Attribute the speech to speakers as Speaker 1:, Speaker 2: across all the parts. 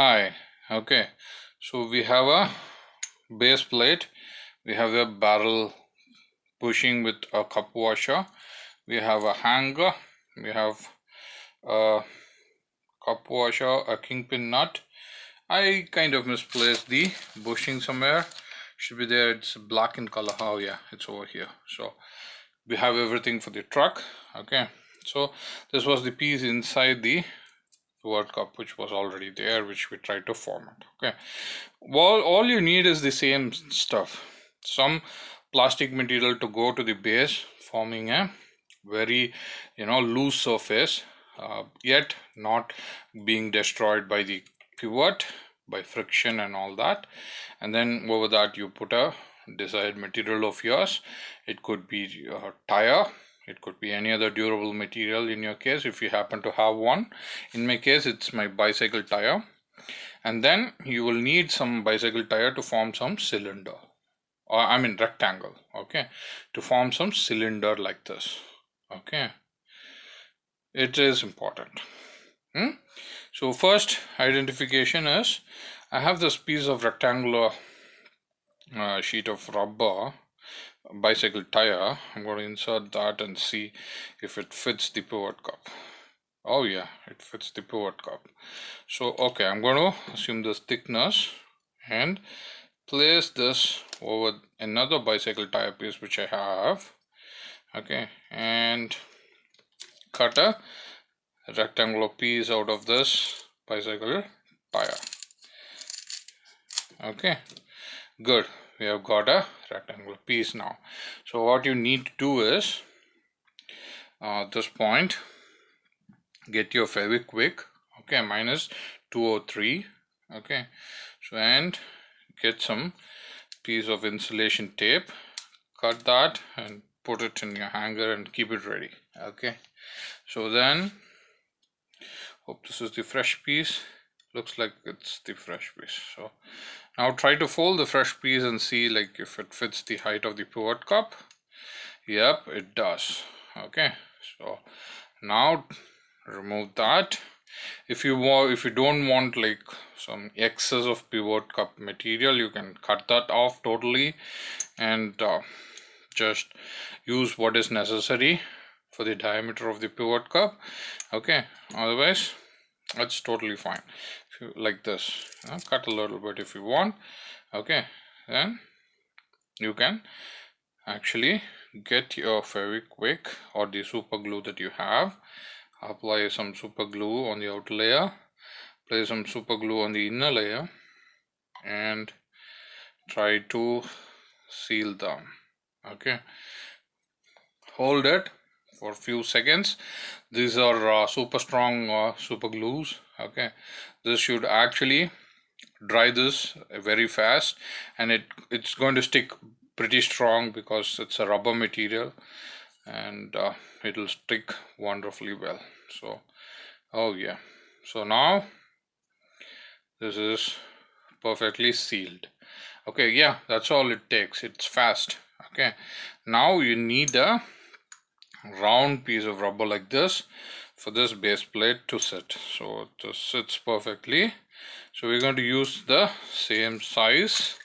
Speaker 1: Hi. Okay, so we have a base plate, we have a barrel bushing with a cup washer, we have a hanger, we have a cup washer, a kingpin nut. I kind of misplaced the bushing somewhere. Should be there. It's black in color. Oh yeah, it's over here. So we have everything for the truck. Okay, so this was the piece inside the word cup, which was already there, which we tried to format. Okay, well, all you need is the same stuff, some plastic material to go to the base, forming a very loose surface, yet not being destroyed by the pivot, by friction and all that. And then over that you put a desired material of yours. It could be a tire, it could be any other durable material in your case if you happen to have one. In my case, it's my bicycle tire. And then you will need some bicycle tire to form some cylinder, or I mean rectangle, okay, to form some cylinder like this. Okay, it is important. So first identification is, I have this piece of rectangular sheet of rubber, bicycle tire. I'm going to insert that and see if it fits the pivot cup. Oh yeah, it fits the pivot cup. So okay, I'm going to assume this thickness and place this over another bicycle tire piece which I have. Okay, and cut a rectangular piece out of this bicycle tire. Okay, good, we have got a rectangular piece now. So what you need to do is, at this point, get your Fevikwik. Okay, minus 203. Okay, so and get some piece of insulation tape, cut that and put it in your hanger and keep it ready. Okay, so then hope this is the fresh piece. Looks like it's the fresh piece. So now try to fold the fresh piece and see like if it fits the height of the pivot cup. Yep, it does. Okay, so now remove that. If you don't want like some excess of pivot cup material, you can cut that off totally and just use what is necessary for the diameter of the pivot cup. Okay, otherwise that's totally fine. If you like this, cut a little bit if you want. Okay, then you can actually get your Fevikwik or the super glue that you have, apply some super glue on the outer layer, apply some super glue on the inner layer, and try to seal them. Okay, hold it for a few seconds. These are super strong super glues. Okay, this should actually dry this very fast, and it's going to stick pretty strong because it's a rubber material, and it'll stick wonderfully well. So oh yeah, so now this is perfectly sealed. Okay, yeah, that's all it takes. It's fast. Okay, now you need a round piece of rubber like this for this base plate to sit. So this sits perfectly. So we're going to use the same size.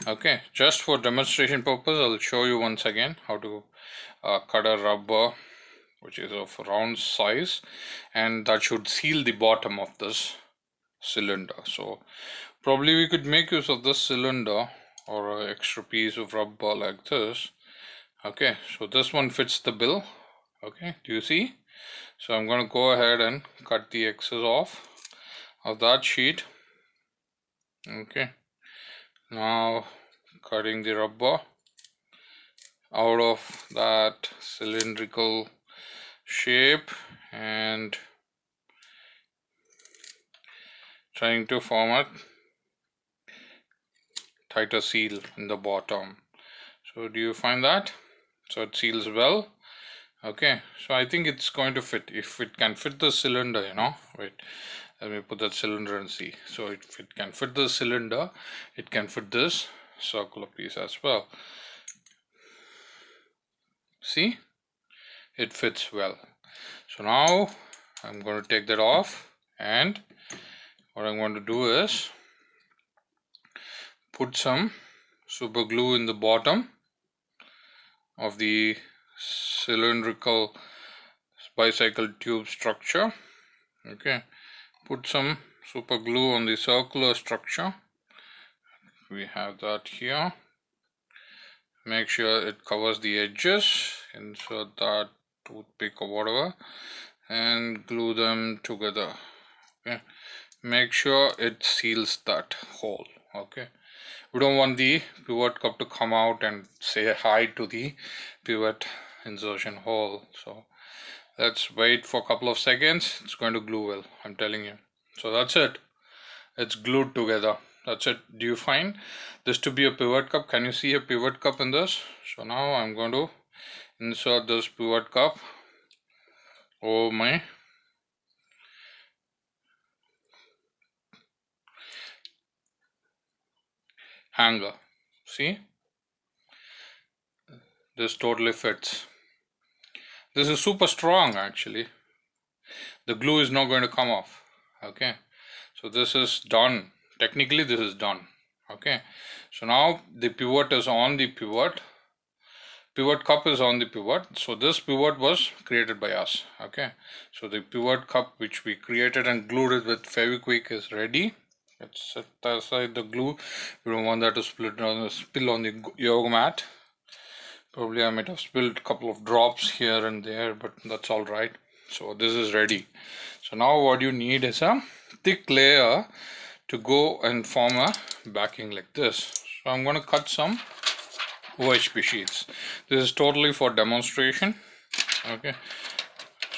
Speaker 1: Okay, just for demonstration purpose, I'll show you once again how to cut a rubber which is of round size, and that should seal the bottom of this cylinder. So probably we could make use of this cylinder or an extra piece of rubber like this. Okay, so this one fits the bill. Okay, do you see? So I'm going to go ahead and cut the excess off of that sheet. Okay, now cutting the rubber out of that cylindrical shape and trying to form a tighter seal in the bottom. So do you find that? So it seals well. Okay, so I think it's going to fit. If it can fit the cylinder, wait, let me put that cylinder and see. So if it can fit the cylinder, it can fit this circular piece as well. See, it fits well. So now I'm going to take that off and what I'm going to do is put some super glue in the bottom of the cylindrical bicycle tube structure. Okay, put some super glue on the circular structure. We have that here. Make sure it covers the edges. Insert that toothpick or whatever and glue them together. Okay, make sure it seals that hole. Okay, we don't want the pivot cup to come out and say hi to the pivot insertion hole. So let's wait for a couple of seconds. It's going to glue well, I'm telling you. So that's it. It's glued together. That's it. Do you find this to be a pivot cup? Can you see a pivot cup in this? So now I'm going to insert this pivot cup over my hanger. See, this totally fits. This is super strong actually. The glue is not going to come off. Okay, so this is done. Technically this is done. Okay, so now the pivot is on the pivot cup is on the pivot. So this pivot was created by us. Okay, so the pivot cup which we created and glued it with Fevikwik is ready. Let's set aside the glue. We don't want that to spill on the yoga mat. Probably I might have spilled a couple of drops here and there, but that's all right. So this is ready. So now what you need is a thick layer to go and form a backing like this. So I'm going to cut some OHP sheets. This is totally for demonstration. Okay,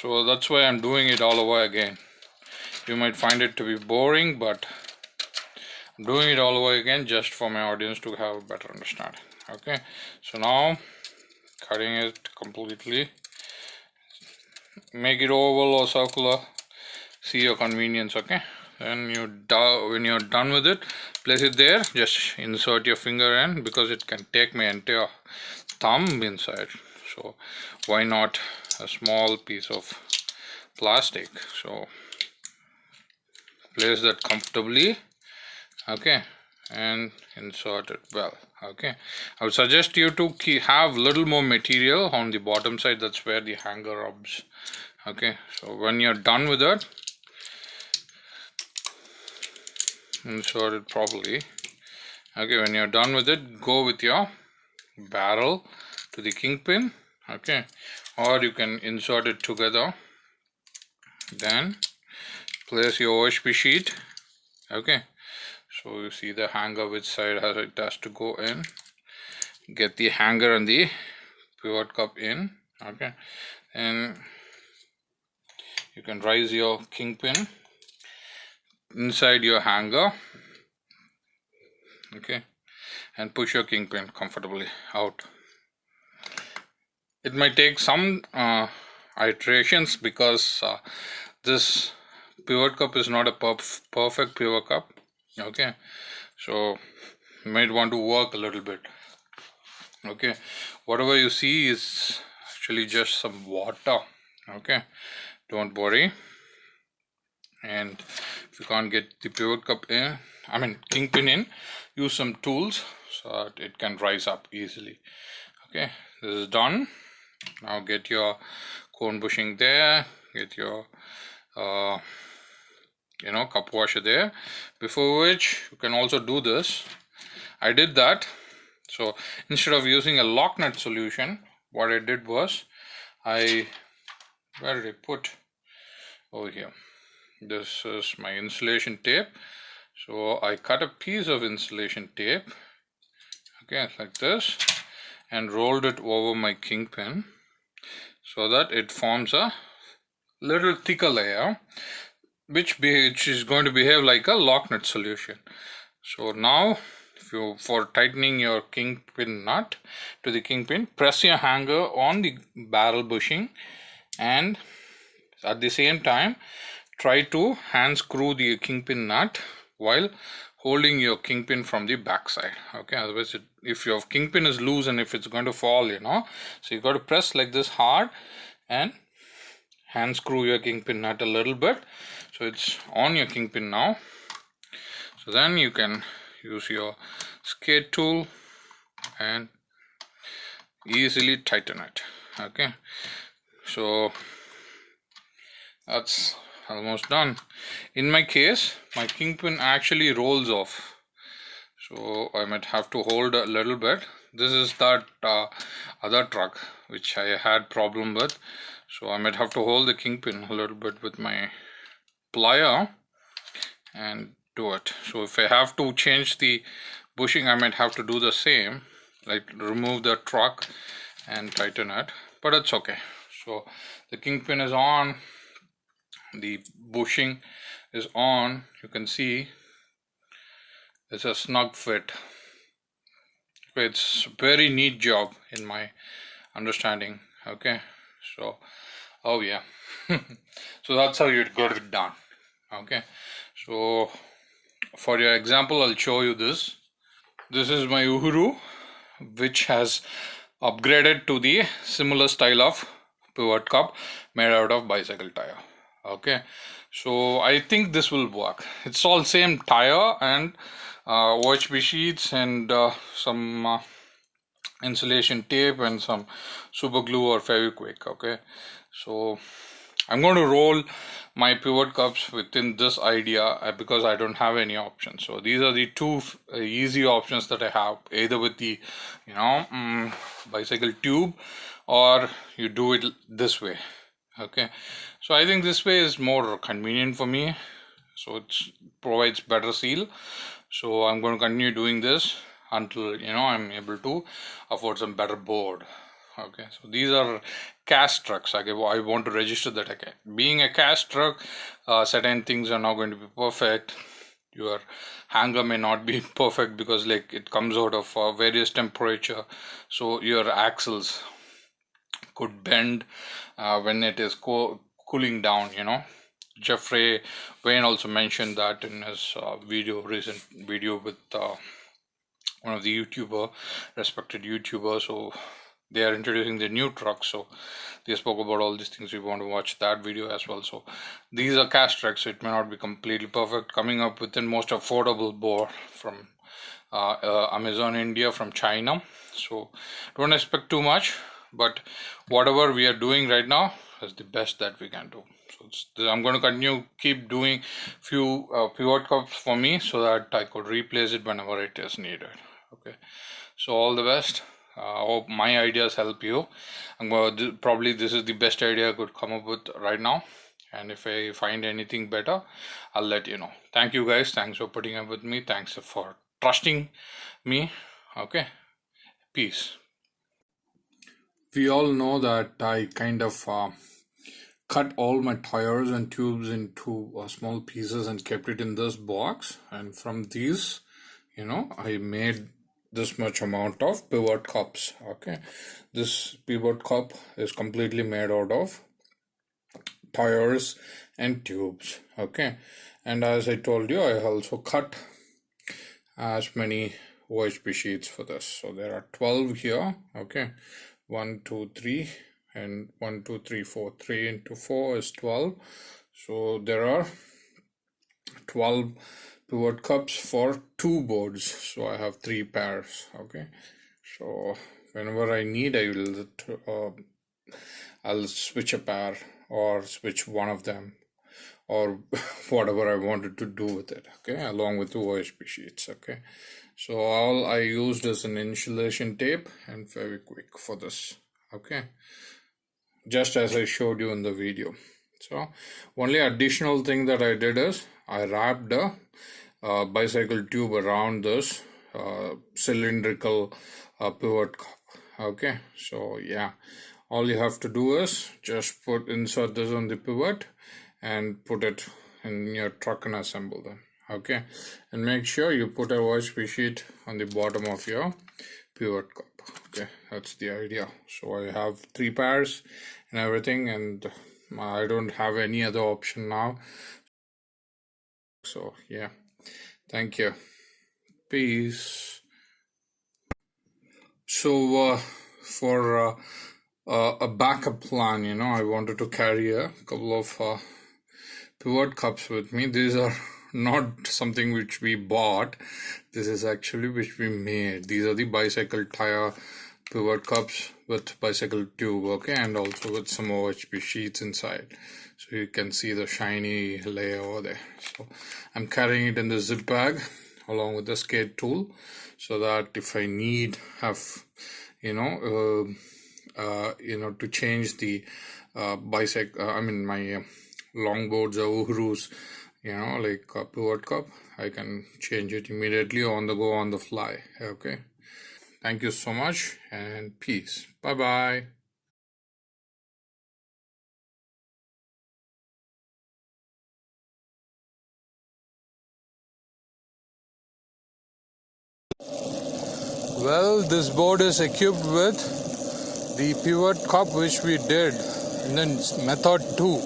Speaker 1: so that's why I'm doing it all over again. You might find it to be boring, but I'm doing it all over again just for my audience to have a better understanding. Okay, so now cutting it completely. Make it oval or circular, see your convenience. Okay, then when you're done with it, place it there. Just insert your finger in, because it can take my entire thumb inside. So why not a small piece of plastic? So place that comfortably. Okay, and insert it well. Okay, I would suggest you to have little more material on the bottom side. That's where the hanger rubs. Okay, so when you're done with it, insert it properly. Okay, when you're done with it, go with your barrel to the kingpin. Okay, or you can insert it together. Then place your OHP sheet. Okay, so you see the hanger which side it has to go in. Get the hanger and the pivot cup in. Okay, and you can raise your kingpin inside your hanger. Okay, and push your kingpin comfortably out. It might take some iterations, because this pivot cup is not a perfect pivot cup. Okay, so you might want to work a little bit. Okay, whatever you see is actually just some water. Okay, don't worry. And if you can't get the pivot cup in, kingpin in, use some tools so that it can rise up easily. Okay, this is done. Now get your cone bushing there, get your cup washer there, before which you can also do this. I did that. So instead of using a lock nut solution, what I did was, where did I put? Over here. This is my insulation tape. So I cut a piece of insulation tape, okay, like this, and rolled it over my kingpin so that it forms a little thicker layer, which is going to behave like a lock nut solution. So now, for tightening your kingpin nut to the kingpin, press your hanger on the barrel bushing, and at the same time try to hand screw the kingpin nut while holding your kingpin from the back side. Okay, otherwise if your kingpin is loose and if it's going to fall, so you got to press like this hard and hand screw your kingpin nut a little bit. So it's on your kingpin now. So then you can use your skate tool and easily tighten it. Okay, so that's almost done. In my case, my kingpin actually rolls off, so I might have to hold a little bit. This is that other truck which I had problem with, so I might have to hold the kingpin a little bit with my plier and do it. So if I have to change the bushing, I might have to do the same, like remove the truck and tighten it, but it's okay. So the kingpin is on, the bushing is on. You can see it's a snug fit. It's very neat job in my understanding. Okay, so oh yeah. So that's how you got it done. Okay, so for your example, I'll show you this. This is my Uhuru, which has upgraded to the similar style of pivot cup made out of bicycle tire. Okay, so I think this will work. It's all same tire and OHB sheets and some insulation tape and some super glue or Fevikwik. Okay, so I'm going to roll my pivot cups within this idea because I don't have any options. So these are the two easy options that I have, either with the bicycle tube, or you do it this way. Okay, so I think this way is more convenient for me, so it provides better seal. So I'm going to continue doing this until I'm able to afford some better board. Okay, so these are cast trucks. Okay, I want to register that. Okay, being a cast truck, certain things are not going to be perfect. Your hanger may not be perfect because like it comes out of various temperature, so your axles could bend when it is cooling down. Jeffrey Wayne also mentioned that in his recent video with one of the respected YouTuber. So they are introducing the new truck, so they spoke about all these things. We want to watch that video as well. So these are cast trucks, so it may not be completely perfect. Coming up with the most affordable board from Amazon India, from China. So don't expect too much, but whatever we are doing right now is the best that we can do. So I'm going to keep doing few pivot cups for me, so that I could replace it whenever it is needed. Okay, so all the best. I hope my ideas help you. Probably this is the best idea I could come up with right now, and if I find anything better, I'll let you know. Thank you guys. Thanks for putting up with me. Thanks for trusting me. Okay, peace. We all know that I kind of cut all my tires and tubes into small pieces and kept it in this box, and from these I made this much amount of pivot cups. Okay, this pivot cup is completely made out of tires and tubes. Okay, and as I told you, I also cut as many OHP sheets for this. So there are 12 here. Okay, 1 2 3 and 1 2 3 4. 3 into 4 is 12. So there are 12 pivot cups for 2 boards, so I have 3 pairs. Okay, so whenever I need, I'll switch a pair or switch one of them, or whatever I wanted to do with it. Okay, along with the OHP sheets. Okay, so all I used is an insulation tape and Fevikwik for this. Okay, just as I showed you in the video. So only additional thing that I did is I wrapped a bicycle tube around this cylindrical pivot cup. Okay, so yeah, all you have to do is just insert this on the pivot and put it in your truck and assemble them. Okay, and make sure you put a OHP sheet on the bottom of your pivot cup. Okay, that's the idea. So I have 3 pairs and everything, and I don't have any other option now. So yeah, thank you. Peace. So for a backup plan, I wanted to carry a couple of pivot cups with me. These are not something which we bought. This is actually which we made. These are the bicycle tire pivot cups with bicycle tube, okay, and also with some OHP sheets inside. So you can see the shiny layer over there. So I'm carrying it in the zip bag along with the skate tool, so that if I need to change the my longboards or uhurus, like a pivot cup, I can change it immediately on the go, on the fly. Okay, thank you so much and peace. Bye bye. Well, this board is equipped with the pivot cup which we did in the method 2.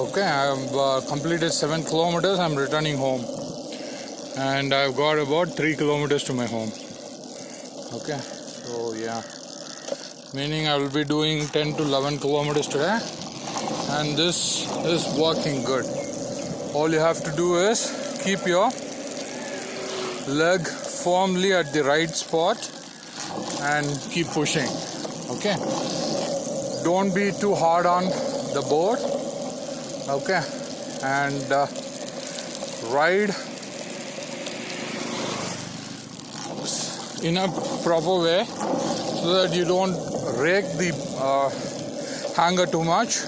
Speaker 1: Okay, I have completed 7 kilometers. I'm returning home and I've got about 3 kilometers to my home. Okay, so yeah, meaning I will be doing 10 to 11 kilometers today, and this is working good. All you have to do is keep your leg firmly at the right spot and keep pushing. Okay, don't be too hard on the board. Okay, and ride in a proper way so that you don't rake the hanger too much.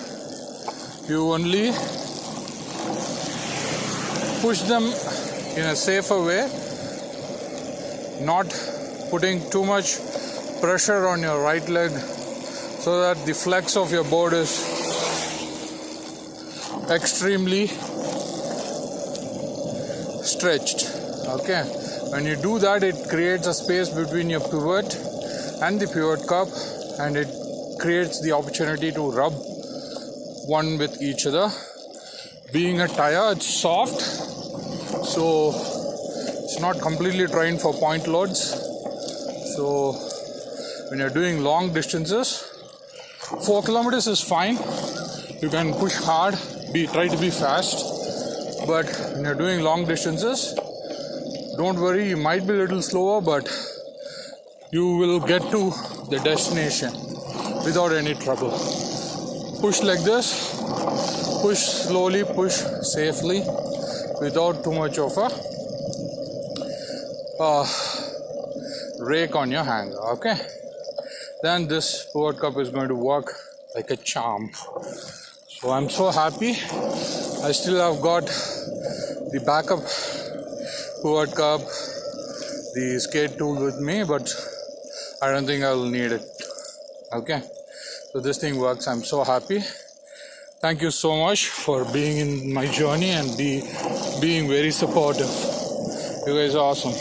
Speaker 1: You only push them in a safer way, not putting too much pressure on your right leg so that the flex of your board is extremely stretched. Okay, when you do that, it creates a space between your pivot and the pivot cup, and it creates the opportunity to rub one with each other. Being a tire, it's soft, so it's not completely trained for point loads. So when you're doing long distances, 4 kilometers is fine. You can push hard, try to be fast, but when you're doing long distances, don't worry, you might be a little slower, but you will get to the destination without any trouble. Push like this, push slowly, push safely, without too much of a rake on your hanger. Okay, then this pivot cup is going to work like a charm. So I'm so happy. I still have got the backup pivot cup, the skate tool with me, but I don't think I will need it. Okay, so this thing works. I'm so happy. Thank you so much for being in my journey and being very supportive. You guys are awesome.